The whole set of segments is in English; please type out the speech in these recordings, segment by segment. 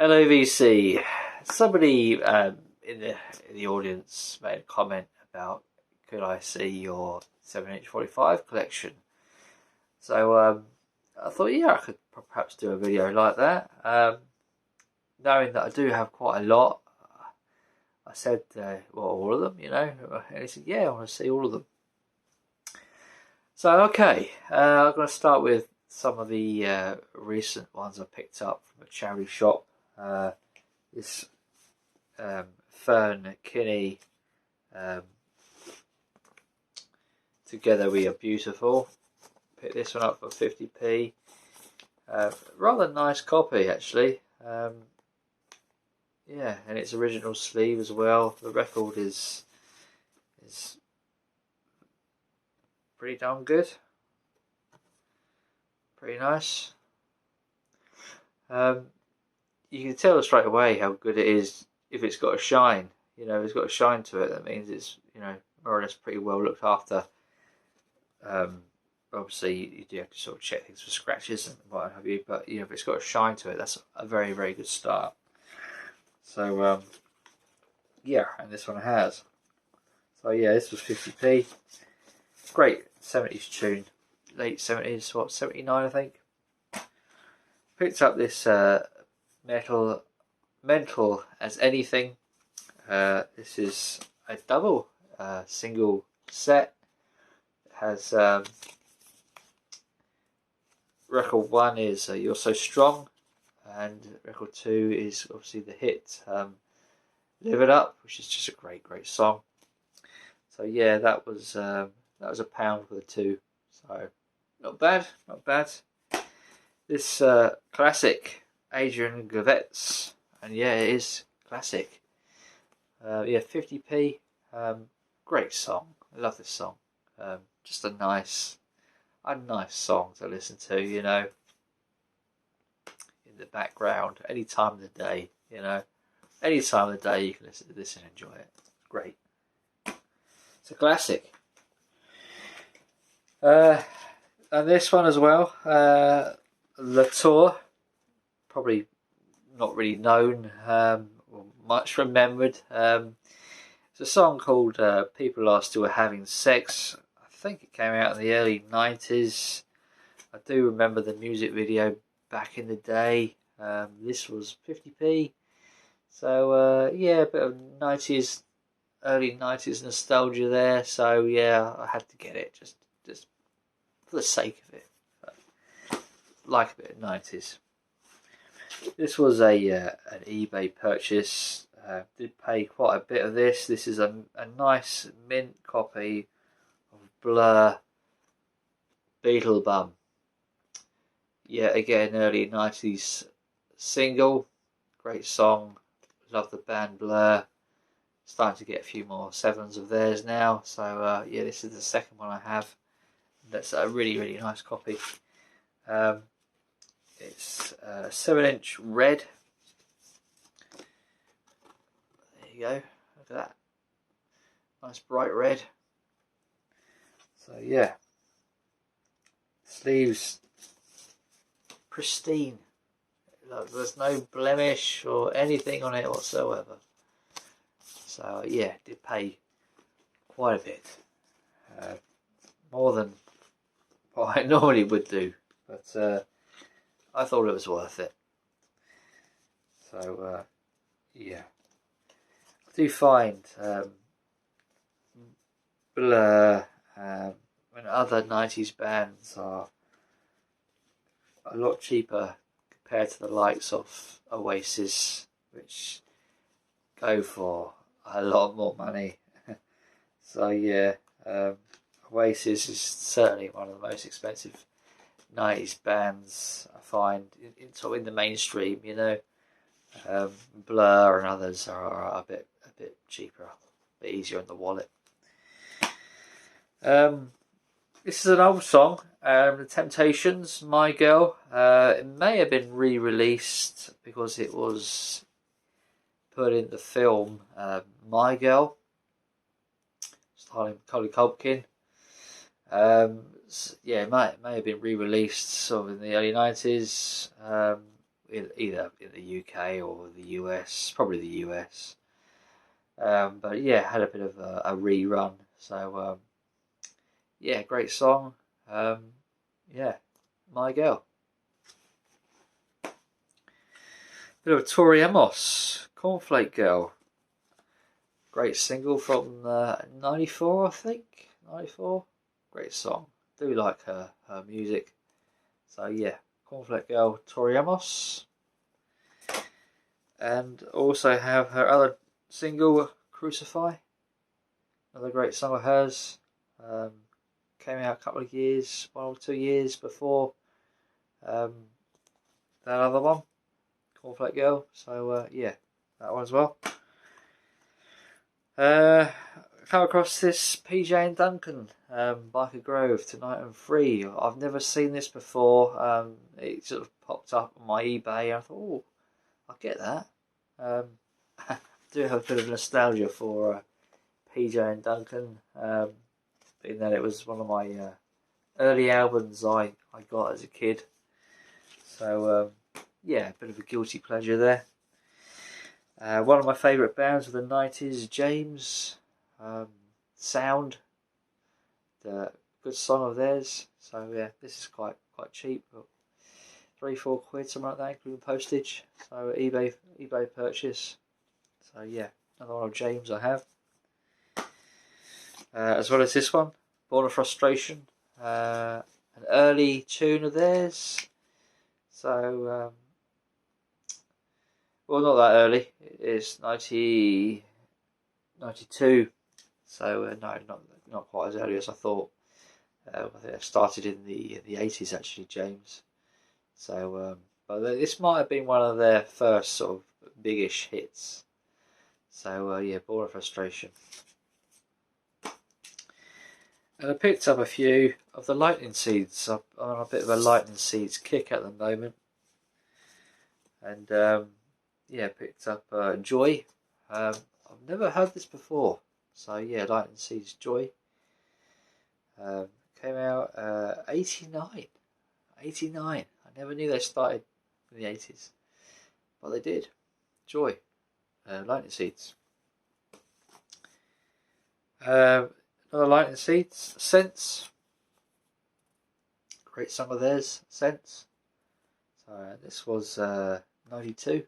LOVC. Somebody in the audience made a comment about, could I see your 7-inch 45 collection? So I thought, yeah, I could perhaps do a video like that. Knowing that I do have quite a lot, I said, well, all of them, you know, and he said, yeah, I want to see all of them. So, okay, I'm going to start with some of the recent ones I picked up from a charity shop. This Fern Kinney, Together We Are Beautiful. Picked this one up for 50p. Rather nice copy, actually. Yeah, and it's original sleeve as well. The record is pretty darn good. Pretty nice. You can tell straight away how good it is if it's got a shine. You know, if it's got a shine to it, that means it's, you know, more or less pretty well looked after. Obviously, you do have to sort of check things for scratches and what have you, but you know, if it's got a shine to it, that's a very, very good start. So, yeah, and this one has. So yeah, this was 50p. Great 70s tune, late 70s, what, 79 I think. Picked up this Mental as Anything. This is a double single set. It has record 1 is You're So Strong, and record 2 is obviously the hit Live It Up, which is just a great song. So yeah, that was £1 for the two. So not bad. This classic Adrian Gavetz, and yeah, it is classic. Yeah, 50p. Great song. I love this song. Just a nice song to listen to, you know, in the background, any time of the day, you know. Any time of the day you can listen to this and enjoy it. Great. It's a classic. And this one as well, Latour, probably not really known, or much remembered. It's a song called People Are Still Having Sex. I think it came out in the early 90s. I do remember the music video back in the day. This was 50p. So yeah, a bit of 90s, early 90s nostalgia there. So yeah, I had to get it just for the sake of it. Like a bit of 90s. This was an eBay purchase. Did pay quite a bit of this. This is a nice mint copy of Blur Beetlebum. Yeah, again, early 90s single. Great song. Love the band Blur. Starting to get a few more 7s of theirs now. So yeah, this is the second one I have. That's a really nice copy. It's 7-inch red. There you go. Look at that. Nice bright red. So yeah. Sleeves pristine. Look, there's no blemish or anything on it whatsoever. So yeah, did pay quite a bit. More than what I normally would do. But I thought it was worth it. So yeah. I do find Blur and other 90s bands are a lot cheaper compared to the likes of Oasis, which go for a lot more money. So yeah, Oasis is certainly one of the most expensive 90s bands I find in the mainstream, you know. Blur and others are a bit cheaper, a bit easier on the wallet. This is an old song, The Temptations, My Girl. It may have been re-released because it was put in the film My Girl, starring Macaulay Culkin. Yeah, it may have been re-released sort of in the early 90s. either in the UK or the US, probably the US. But yeah, had a bit of a rerun. So yeah, great song. Yeah, My Girl. Bit of Tori Amos, Cornflake Girl. Great single from '94, I think. '94. Great song. Do like her music. So yeah, Cornflake Girl, Tori Amos. And also have her other single, Crucify. Another great song of hers. Came out a couple of years, 1 or 2 years before that other one, Cornflake Girl. So yeah, that one as well. Come across this PJ and Duncan, Biker Grove, Tonight and Free. I've never seen this before. It sort of popped up on my eBay and I thought, oh, I'll get that. I do have a bit of nostalgia for PJ and Duncan, being that it was one of my early albums I got as a kid. So yeah, a bit of a guilty pleasure there. One of my favourite bands of the 90s, James. Sound, the good song of theirs. So yeah, this is quite cheap, but £3-4, something like that, including postage. So eBay purchase. So yeah, another one of James I have, as well as this one, Born of Frustration, an early tune of theirs. So well, not that early. It's 1992. So no, not quite as early as I thought. I think I started in the 80s actually, James. So but this might have been one of their first sort of biggish hits. So yeah, Born of Frustration. And I picked up a few of the Lightning Seeds. I'm on a bit of a Lightning Seeds kick at the moment. And yeah, picked up Joy. I've never heard this before. So yeah, Lightning Seeds, Joy. Came out 89. 89. I never knew they started in the 80s. But they did. Joy. Lightning Seeds. Another Lightning Seeds, Sense. Great song of theirs, Sense. So this was 92.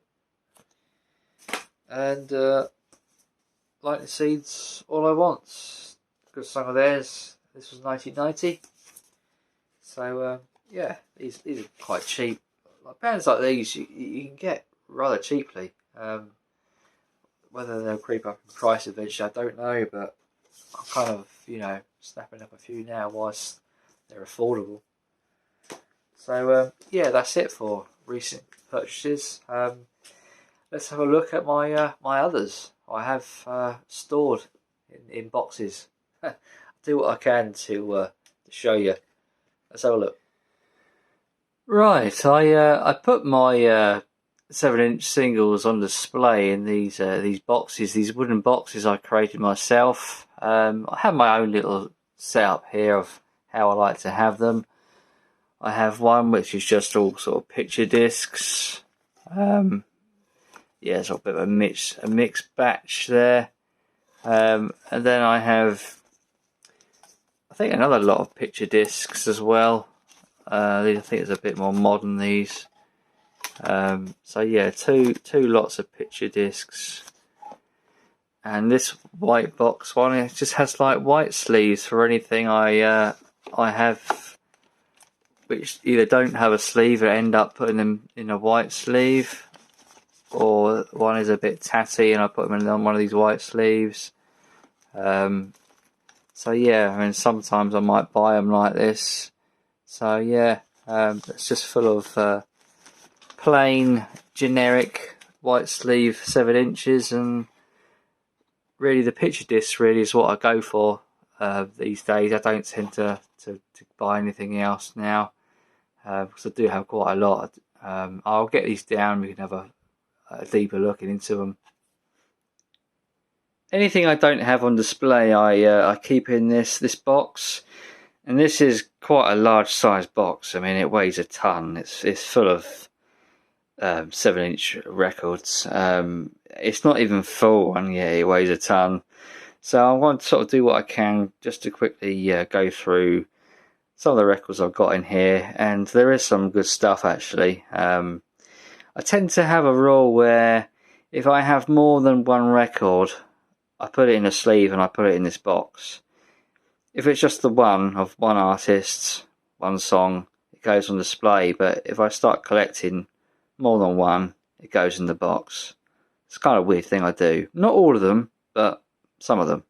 And Lightning Seeds, All I Want. Good song of theirs. This was 1990. So yeah, these are quite cheap. Like bands like these, you can get rather cheaply. Whether they'll creep up in price eventually, I don't know. But I'm kind of, snapping up a few now whilst they're affordable. So yeah, that's it for recent purchases. Let's have a look at my my others. I have stored in boxes. I'll do what I can to show you. Let's have a look. Right, I put my 7-inch singles on display in these boxes, these wooden boxes I created myself. I have my own little setup here of how I like to have them. I have one which is just all sort of picture discs. Yeah, it's a bit of a mixed batch there. And then I have, I think, another lot of picture discs as well. I think it's a bit more modern, these. So yeah, two lots of picture discs. And this white box one, it just has like white sleeves for anything I have, which either don't have a sleeve or end up putting them in a white sleeve, or one is a bit tatty and I put them on one of these white sleeves. So yeah, I mean, sometimes I might buy them like this. So yeah, it's just full of plain, generic white sleeve 7 inches, and really the picture disc really is what I go for these days. I don't tend to buy anything else now, because I do have quite a lot. I'll get these down, we can have a deeper looking into them. Anything I don't have on display, I keep in this box, and this is quite a large size box. I mean, it weighs a ton. It's full of 7-inch records. It's not even full one yet, it weighs a ton. So I want to sort of do what I can just to quickly go through some of the records I've got in here, and there is some good stuff actually. I tend to have a rule where if I have more than one record, I put it in a sleeve and I put it in this box. If it's just the one of one artist, one song, it goes on display, but if I start collecting more than one, it goes in the box. It's kind of a weird thing I do. Not all of them, but some of them.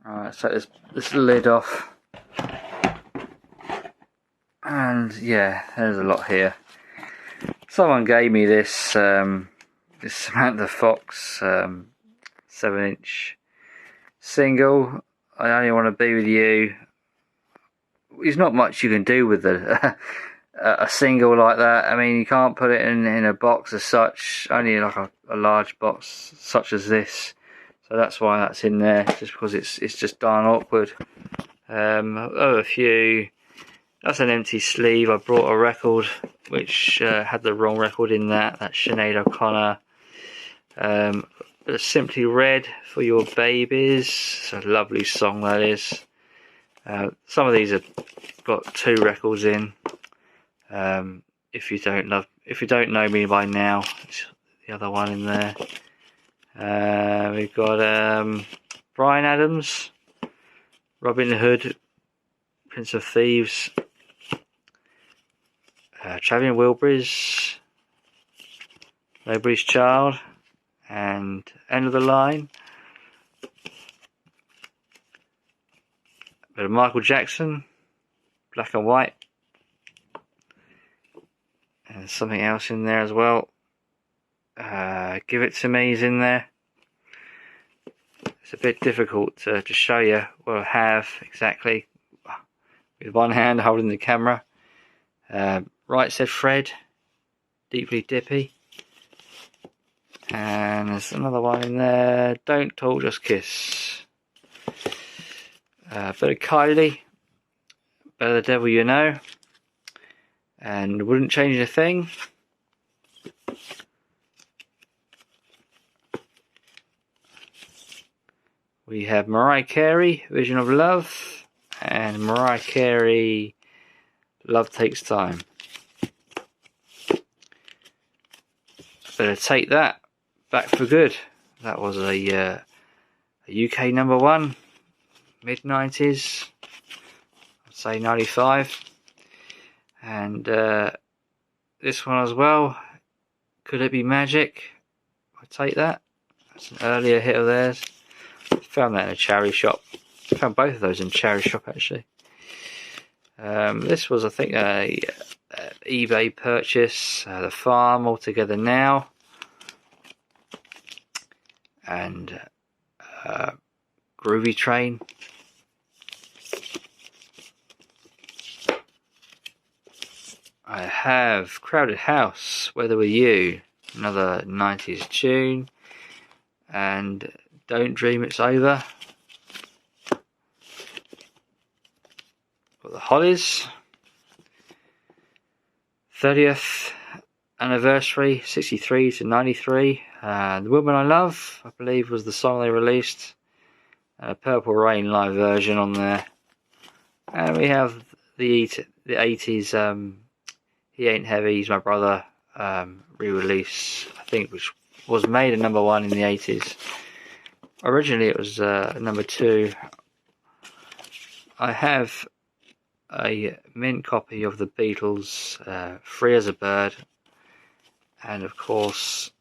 Alright, let's take this lid off. And yeah, there's a lot here. Someone gave me this this Samantha Fox 7-inch single, I Only Want to Be With You. There's not much you can do with a single like that. I mean, you can't put it in a box as such, only like a large box such as this. So that's why that's in there, just because it's just darn awkward. A few. That's an empty sleeve. I brought a record which had the wrong record in that. That's Sinead O'Connor. Simply Red for Your Babies. It's a lovely song that is. Some of these have got 2 records in. If you don't know me by now, it's the other one in there. We've got Bryan Adams, Robin Hood, Prince of Thieves, Travelling Wilburys, Nobody's Child, and End of the Line. Bit of Michael Jackson, Black and White, and something else in there as well. Give It To Me is in there. It's a bit difficult to show you what I have exactly with one hand holding the camera. Right Said Fred, Deeply Dippy, and there's another one in there, Don't Talk Just Kiss. Bit of Kylie, Better the Devil You Know, and Wouldn't Change a Thing. We have Mariah Carey, Vision of Love, and Mariah Carey, Love Takes Time. Better Take That, Back for Good. That was a UK #1, mid-90s, I'd say 95. And this one as well, Could It Be Magic? I'll take that. That's an earlier hit of theirs. Found that in a charity shop. Found both of those in a charity shop actually. This was, I think, a eBay purchase. The Farm, All Together Now, and Groovy Train. I have Crowded House, Whether Were You, another 90s tune, and Don't Dream It's Over. Got the Hollies, 30th anniversary, 63 to 93. The Woman I Love, I believe, was the song they released. A Purple Rain live version on there. And we have the 80s He Ain't Heavy, He's My Brother re-release, I think, which was made a #1 in the 80s. Originally it was #2. I have a mint copy of the Beatles, Free as a Bird, and of course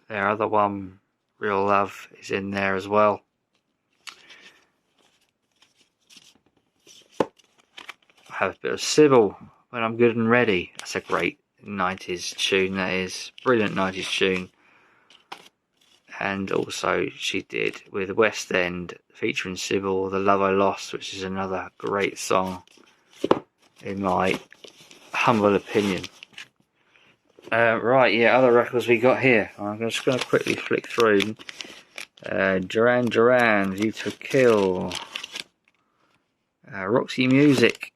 their other one, Real Love, is in there as well. I have a bit of Sybil, When I'm Good and Ready. That's a great 90s tune, that is. Brilliant 90s tune. And also she did with West End featuring Sybil, The Love I Lost, which is another great song in my humble opinion. Right, yeah, other records we got here. I'm just going to quickly flick through. Duran Duran, View to Kill, Roxy Music,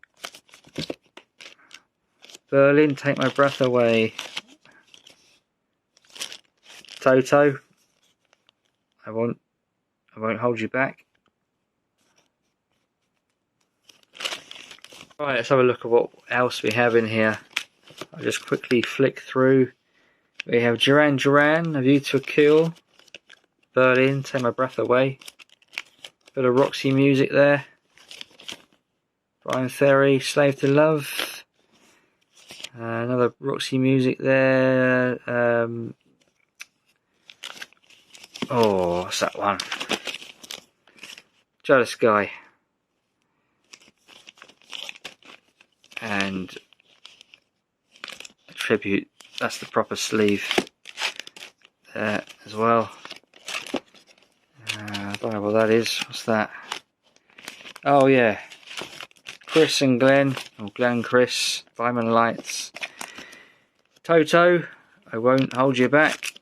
Berlin, Take My Breath Away, Toto, I won't hold you back. Right, let's have a look at what else we have in here. I'll just quickly flick through. We have Duran Duran, A View to a Kill, Berlin, Take My Breath Away. Bit of Roxy music there. Brian Ferry, Slave to Love. Another Roxy music there. Oh, what's that one? Jealous Guy. And a tribute, that's the proper sleeve there as well. I don't know what that is. What's that? Oh yeah, Chris and Glenn, or Glenn Chris, Diamond Lights. Toto, I Won't Hold You Back.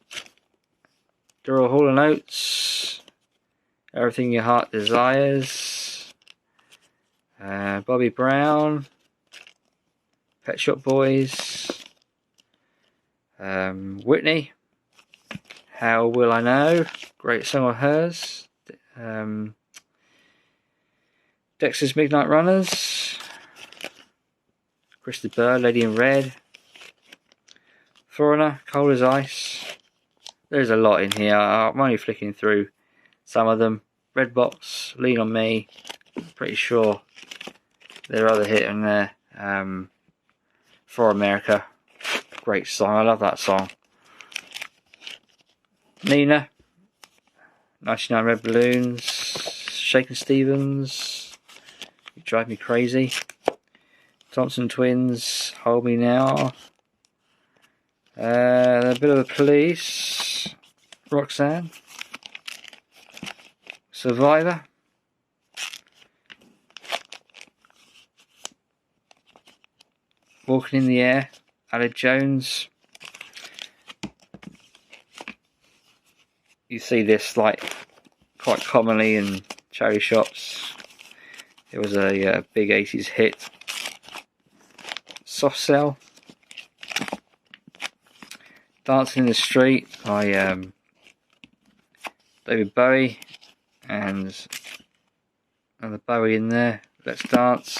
Daryl Hall and Oates, Everything Your Heart Desires. Bobby Brown, Pet Shop Boys. Whitney, How Will I Know, great song of hers. Dexter's Midnight Runners. Krista Bird, Lady in Red. Foreigner, Cold as Ice. There's a lot in here. I'm only flicking through some of them. Red Box, Lean on Me. Pretty sure there are other hit in there. For America, great song. I love that song. Nina, 99 Red Balloons. Shakin' Stevens, You Drive Me Crazy. Thompson Twins, Hold Me Now. A bit of the Police, Roxanne. Survivor. Walking in the Air, Aled Jones. You see this like quite commonly in charity shops. It was a big 80s hit. Soft Cell. Dancing in the Street by David Bowie, and another Bowie in there. Let's Dance.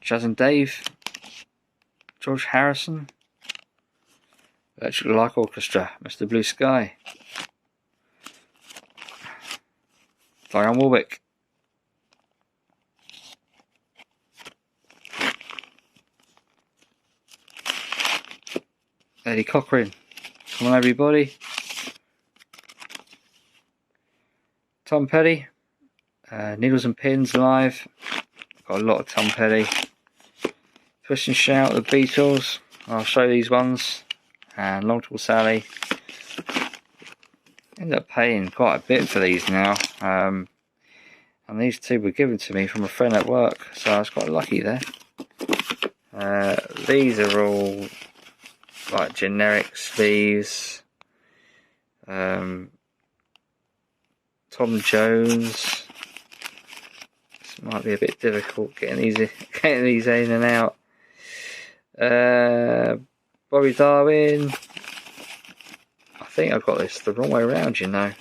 Chaz and Dave, George Harrison. Electric Light Orchestra, Mr. Blue Sky. Dionne Warwick. Eddie Cochran, Come On Everybody. Tom Petty, Needles and Pins Live. Got a lot of Tom Petty. Twist and Shout, The Beatles. I'll show these ones. And Long Tall Sally. Ended up paying quite a bit for these now. And these two were given to me from a friend at work, so I was quite lucky there. These are all like generic sleeves. Tom Jones. This might be a bit difficult getting these in and out. Bobby Darwin. I think I've got this the wrong way around, you know.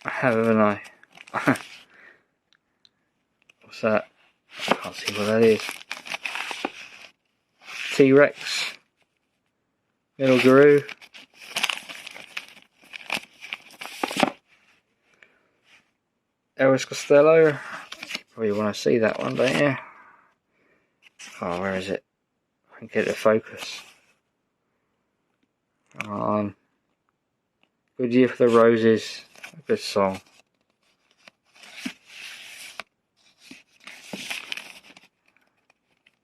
I have, haven't I? What's that? I can't see what that is. T-Rex. Middle Guru. Elvis Costello. You probably want to see that one, don't you? Oh, where is it? I can get it to focus. Come on. Good Year for the Roses. A good song.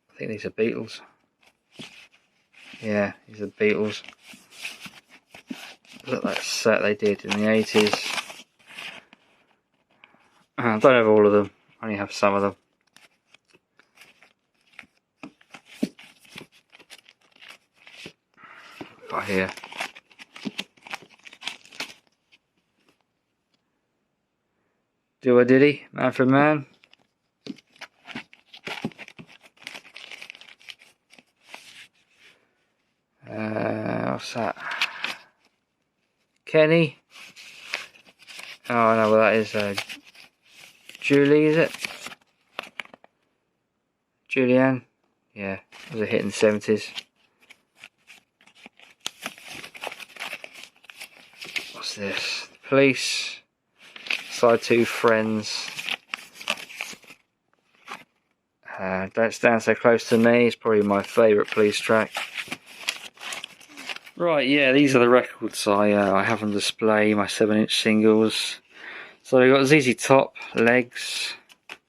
I think these are Beatles. Yeah, these are Beatles. Look at that set they did in the 80s. I don't have all of them. I only have some of them. Got here. Do a Diddy, Man for Man. What's that? Kenny? Oh, I know what that is. Julie, is it? Julianne? Yeah, it was a hit in the 70s. What's this? The Police. Side 2, Friends. Don't Stand So Close to Me. It's probably my favourite Police track. Right, yeah, these are the records I have on display, my 7-inch singles. So we've got ZZ Top, Legs,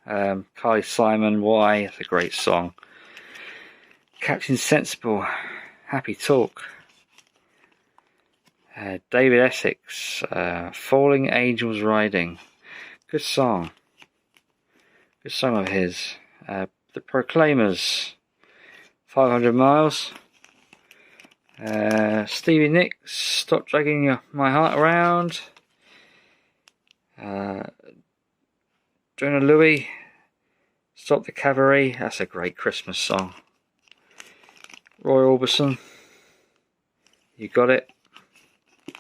Carly Simon, Why, that's a great song. Captain Sensible, Happy Talk. David Essex, Falling Angels Riding, good song. Good song of his. The Proclaimers, 500 Miles. Stevie Nicks, Stop Dragging My Heart Around. Jonah Louie, Stop the Cavalry, that's a great Christmas song. Roy Orbison, You Got It. I'm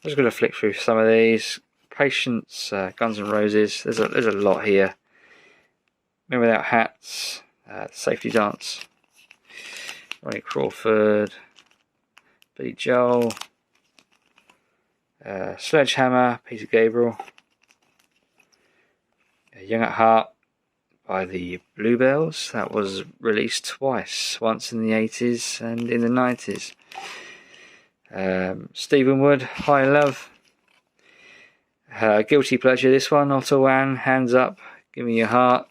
just going to flick through some of these. Patience, Guns N' Roses, there's a lot here. Men Without Hats, Safety Dance. Ronnie Crawford, Billy Joel, Sledgehammer, Peter Gabriel. Young at Heart by the Bluebells, that was released twice, once in the 80s and in the 90s. Stephen Wood, High Love. Guilty Pleasure, this one, Otto Wann, Hands Up, Give Me Your Heart.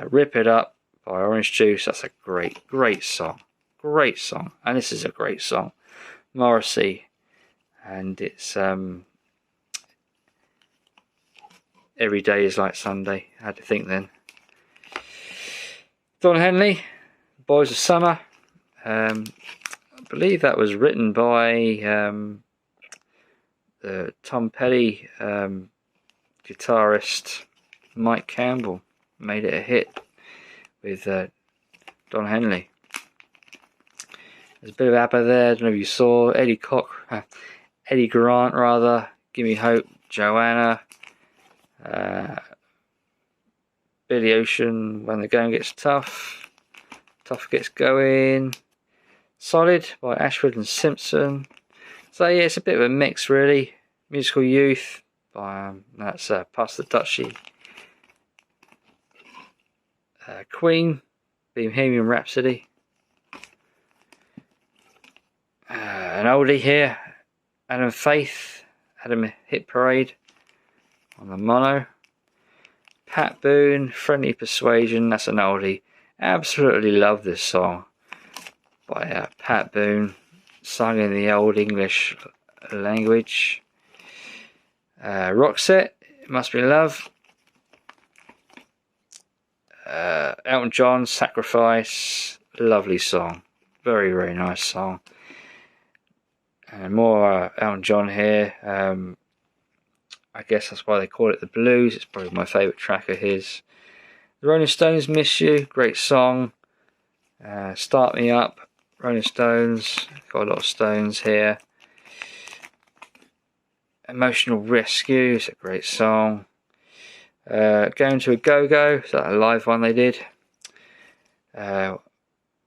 Rip It Up by Orange Juice, that's a great song. Great song, and this is a great song. Morrissey, and it's Every Day Is Like Sunday. I had to think then. Don Henley, Boys of Summer. I believe that was written by the Tom Petty guitarist Mike Campbell. Made it a hit with Don Henley. There's a bit of ABBA there. I don't know if you saw. Eddie Grant, rather. Give Me Hope. Joanna. Billy Ocean, When the Going Gets Tough. Tough Gets Going. Solid by Ashford and Simpson. So yeah, it's a bit of a mix really. Musical Youth by that's Pass the Dutchie. Queen, Bohemian Rhapsody. An oldie here, Adam Faith, Adam Hit Parade on the mono. Pat Boone, Friendly Persuasion, that's an oldie. Absolutely love this song by Pat Boone, sung in the old English language. Roxette, It Must Be Love. Elton John, Sacrifice, lovely song, very nice song. And more Elton John here. I guess that's why they call it the blues. It's probably my favourite track of his. The Rolling Stones, Miss You, great song. Start Me Up, Rolling Stones, got a lot of Stones here. Emotional Rescue, it's a great song. Going to a Go-Go, is that a live one they did?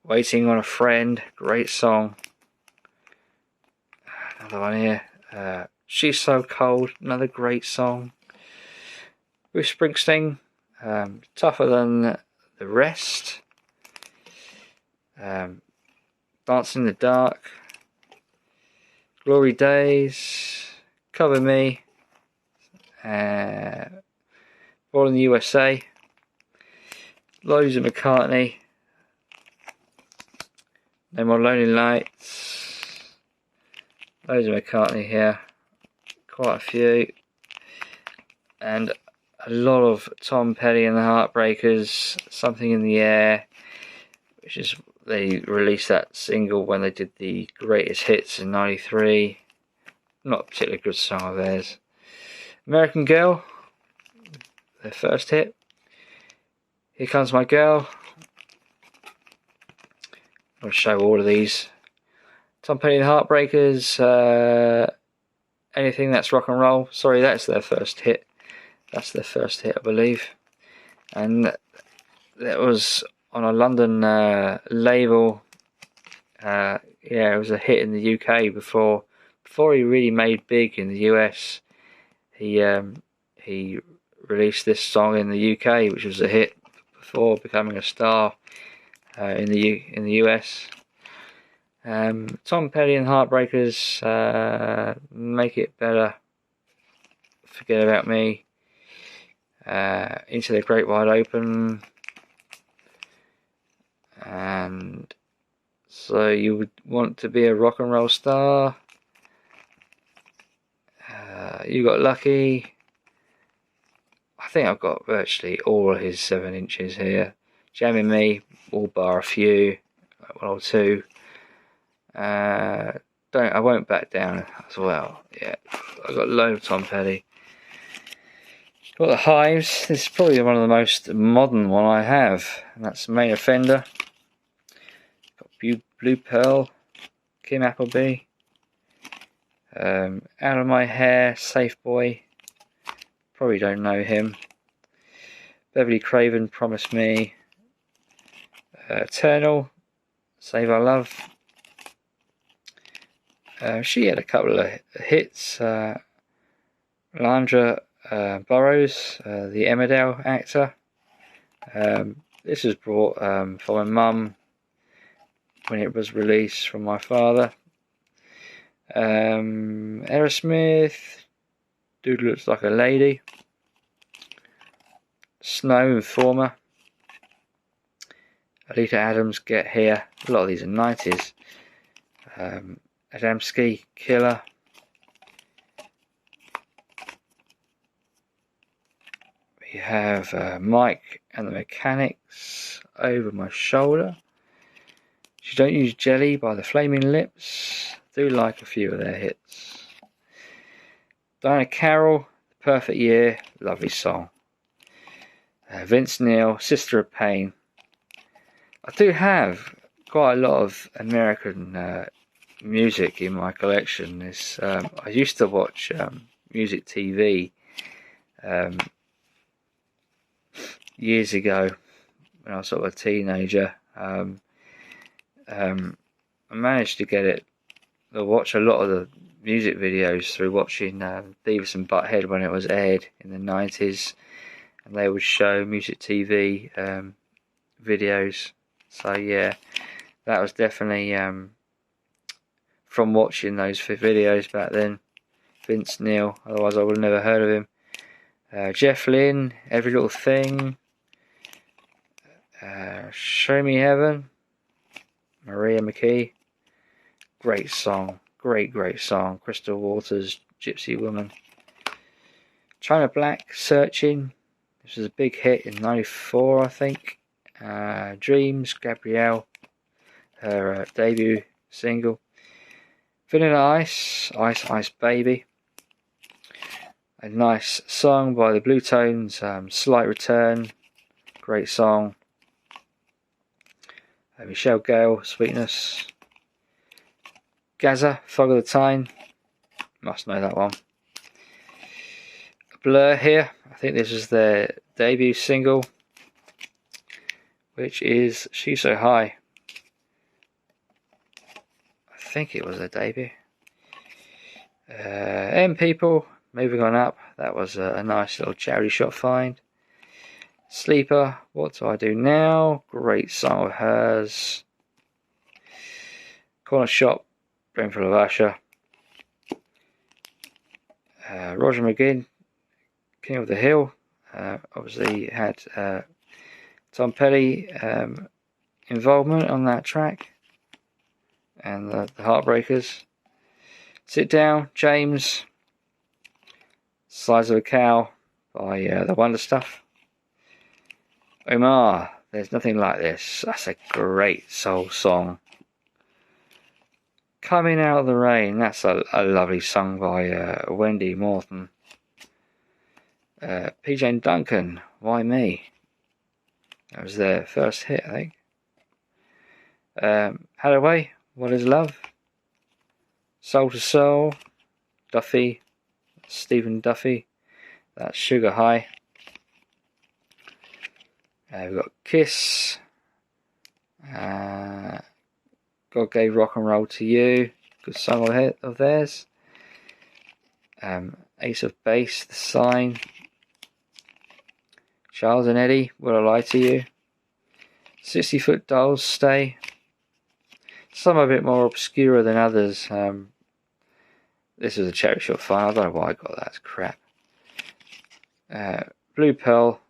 Waiting on a Friend, great song. Another one here. She's So Cold, another great song. Bruce Springsteen, Tougher Than the Rest. Dancing in the Dark. Glory Days. Cover Me. Born in the USA. Loads of McCartney. No More Lonely Nights. Loads of McCartney here. Quite a few. And a lot of Tom Petty and the Heartbreakers. Something in the Air. Which is, they released that single when they did the greatest hits in '93. Not a particularly good song of theirs. American Girl, their first hit. Here Comes My Girl. I'll show all of these. Tom Petty and the Heartbreakers, Anything That's Rock and Roll. Sorry, that's their first hit. That's their first hit, I believe. And that was on a London label. Yeah, it was a hit in the UK before he really made big in the US. He released this song in the UK, which was a hit before becoming a star in the US. Tom Petty and Heartbreakers, Make It Better, Forget About Me, Into the Great Wide Open, and So You Would Want to Be a Rock and Roll Star, You Got Lucky. I think I've got virtually all of his 7 inches here. Jamming Me, all bar a few, like 1 or 2. I Won't Back Down as well. Yeah, I've got loads of Tom Petty. Got the Hives. This is probably one of the most modern one I have, and that's Main Offender. Got Blue Pearl, Kim Appleby, Out of My Hair, Safe Boy. Probably don't know him. Beverly Craven, Promise Me. Eternal, Save Our Love. She had a couple of hits. Landra Burrows, the Emmerdale actor. This was brought from my mum when it was released from my father. Aerosmith, Dude Looks Like a Lady. Snow, Informer. Alita Adams, Get Here. A lot of these are 90s. Adamski, Killer. We have Mike and the Mechanics, Over My Shoulder. She Don't Use Jelly by the Flaming Lips. Do like a few of their hits. Diana Carroll, The Perfect Year, lovely song. Vince Neil, Sister of Pain. I do have quite a lot of American music in my collection. I used to watch music TV years ago when I was sort of a teenager. I managed to watch a lot of the music videos through watching Beavis and Butthead when it was aired in the 90s, and they would show music TV videos. So yeah, that was definitely from watching those videos back then. Vince Neil, otherwise I would have never heard of him. Jeff Lynne, Every Little Thing. Show Me Heaven, Maria McKee. Great song, great song. Crystal Waters, Gypsy Woman. China Black, Searching. This was a big hit in '94, I think. Dreams, Gabrielle, her debut single. Vanilla Ice, Ice Ice Baby. A nice song by the Blue Tones, Slight Return, great song. Michelle Gale, Sweetness. Gaza, Fog of the Time, must know that one. Blur here, I think this is their debut single, which is She's So High. I think it was their debut. M People, Moving On Up, that was a nice little charity shop find. Sleeper, What Do I Do Now, great song of hers. Corner Shop, Brimful of Usher. Roger McGinn, King of the Hill, obviously had Tom Petty involvement on that track, and the Heartbreakers. Sit Down, James. Size of a Cow by the Wonder Stuff. Omar, There's Nothing Like This. That's a great soul song. Coming Out of the Rain, that's a lovely song by Wendy Morton. PJ and Duncan, Why Me? That was their first hit, I think. Hathaway, What Is Love? Soul to Soul, Duffy, Stephen Duffy. That's Sugar High. We've got Kiss. God Gave Rock and Roll to You. Good song of theirs. Ace of Base, The Sign. Charles and Eddie, Will I Lie to You. 60 Foot Dolls, Stay. Some are a bit more obscure than others. This was a Cherry Shop Fine. I don't know why I got that. It's crap. Blue Pearl.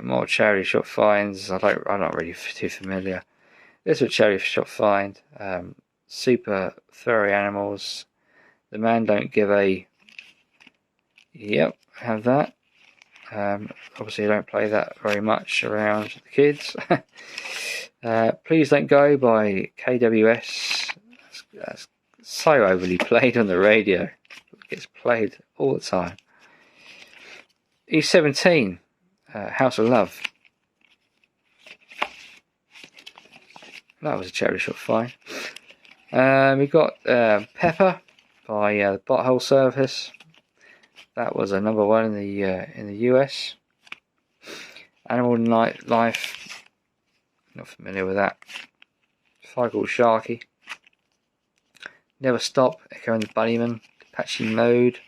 More Cherry Shop Finds. I'm not really too familiar. This was Cherry Shop Find. Super Furry Animals. The Man Don't Give a. Yep, have that. Obviously I don't play that very much around the kids. Please Don't Go by KWS. That's so overly played on the radio. It gets played all the time. E17, House of Love. That was a Cherry Shop Fine. We got Pepper by the Butthole Surface. That was a number 1 in the US. Animal Nightlife. Not familiar with that. Feigl Sharky. Never Stop. Echo and the Bunnymen. Apache Mode.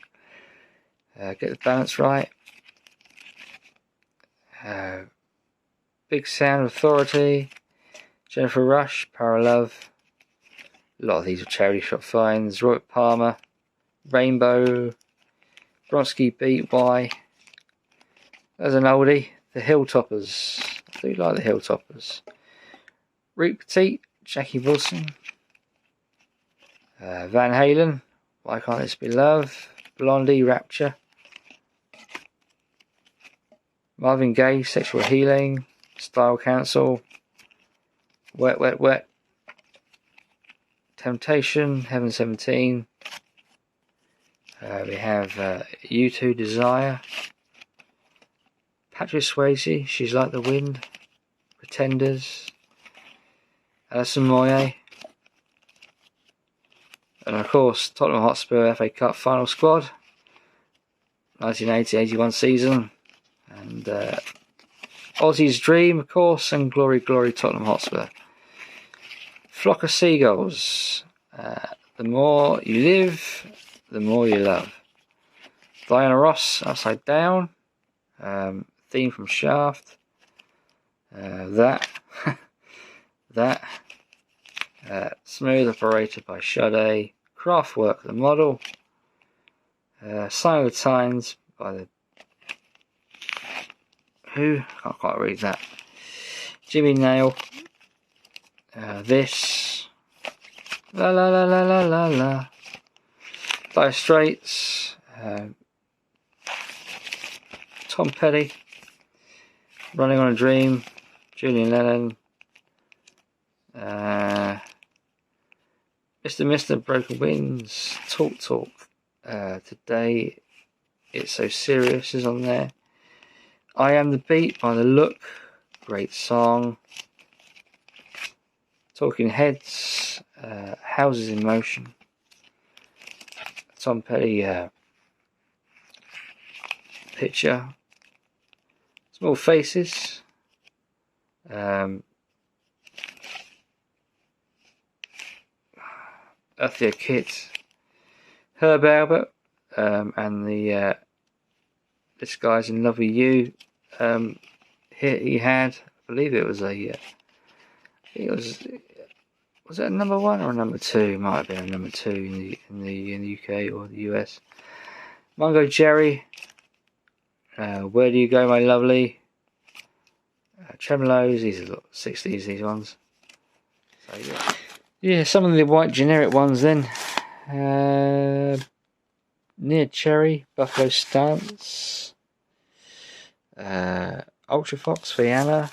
Get the Balance Right. Big Sound Authority. Jennifer Rush. Power Love. A lot of these are Charity Shop Finds. Roy Palmer. Rainbow. Bronski Beat Y. There's an oldie. The Hilltoppers. I do like the Hilltoppers. Rick Petite. Jackie Wilson. Van Halen. Why Can't This Be Love? Blondie. Rapture. Marvin Gaye. Sexual Healing. Style Council. Wet Wet Wet. Temptation. Heaven 17. We have U2 Desire. Patrick Swayze, She's Like the Wind. Pretenders. Alison Moyet. And of course, Tottenham Hotspur FA Cup Final Squad. 1980-81 season. And Aussie's Dream, of course. And Glory Glory Tottenham Hotspur. Flock of Seagulls. The More You Live, The More You Love. Diana Ross, Upside Down. Theme from Shaft. That. Smooth Operator by Sade. Kraftwerk, The Model. Sign of the Times by the Who? Can't quite read that. Jimmy Nail. This. La la la la la la la. Dire Straits. Tom Petty. Running on a Dream. Julian Lennon. Mr. Broken Wings. Talk Talk. Today It's So Serious is on there. I Am the Beat by The Look. Great song. Talking Heads. Houses in Motion. Tom Petty Picture. Small Faces. Earthly Kit. Herb Albert. And the This Guy's in Love with You. Hit he had. I believe it was a. Was it a number 1 or a number 2? It might have been a number 2 in the UK or the US. Mungo Jerry. Where Do You Go, My Lovely? Tremolos. These are 60s. These ones. So yeah, some of the white generic ones then. Near Cherry, Buffalo Stance. Ultra Fox, Fianna.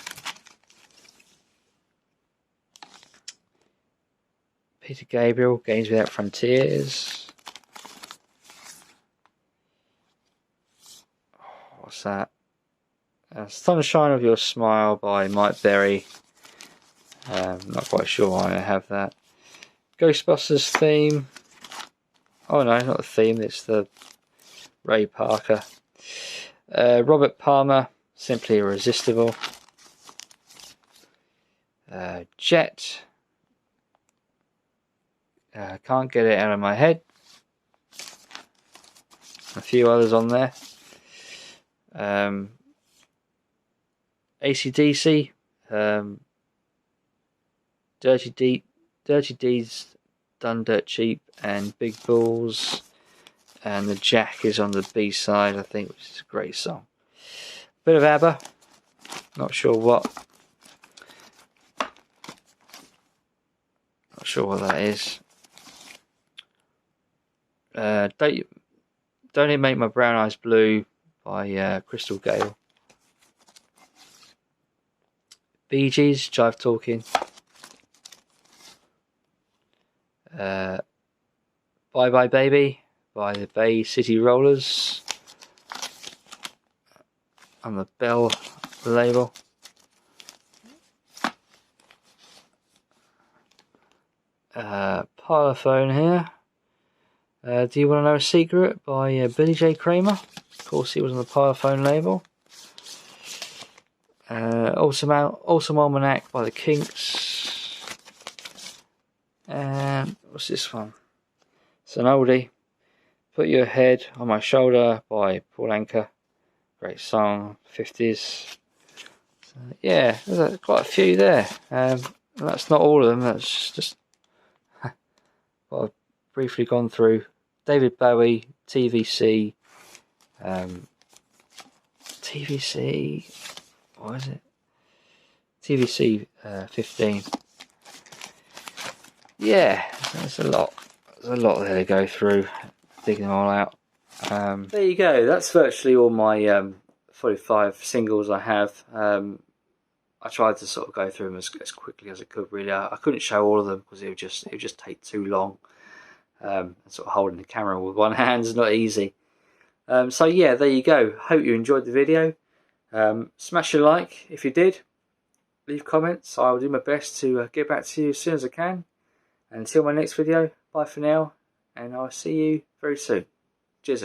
Peter Gabriel, Games Without Frontiers. What's that? Sunshine of Your Smile by Mike Berry. Not quite sure why I have that. Ghostbusters theme. Oh no, not the theme, it's the Ray Parker. Robert Palmer, Simply Irresistible. Jet. Can't Get It Out of My Head. A few others on there. AC/DC. Dirty Deeds Done Dirt Cheap, and Big Balls. And the Jack is on the B side, I think, which is a great song. Bit of ABBA. Not sure what that is. Don't It Make My Brown Eyes Blue by Crystal Gale. Bee Gees, Jive Talking. Bye Bye Baby by the Bay City Rollers on the Bell label. Parlophone here. Do You Want to Know a Secret by Billy J. Kramer. Of course, he was on the Parlophone label. Awesome Almanac by the Kinks. And what's this one? It's an oldie. Put Your Head on My Shoulder by Paul Anka. Great song, 50s. So, yeah, there's quite a few there. That's not all of them, that's just what I've briefly gone through. David Bowie, TVC, what is it? TVC 15. Yeah, there's a lot. There's a lot there to go through, digging them all out. There you go. That's virtually all my 45 singles I have. I tried to sort of go through them as quickly as I could. Really, I couldn't show all of them because it would just take too long. And sort of holding the camera with one hand is not easy. So yeah, there you go. Hope you enjoyed the video. Smash a like if you did. Leave comments. I'll do my best to get back to you as soon as I can. And until my next video, bye for now, and I'll see you very soon. Cheers.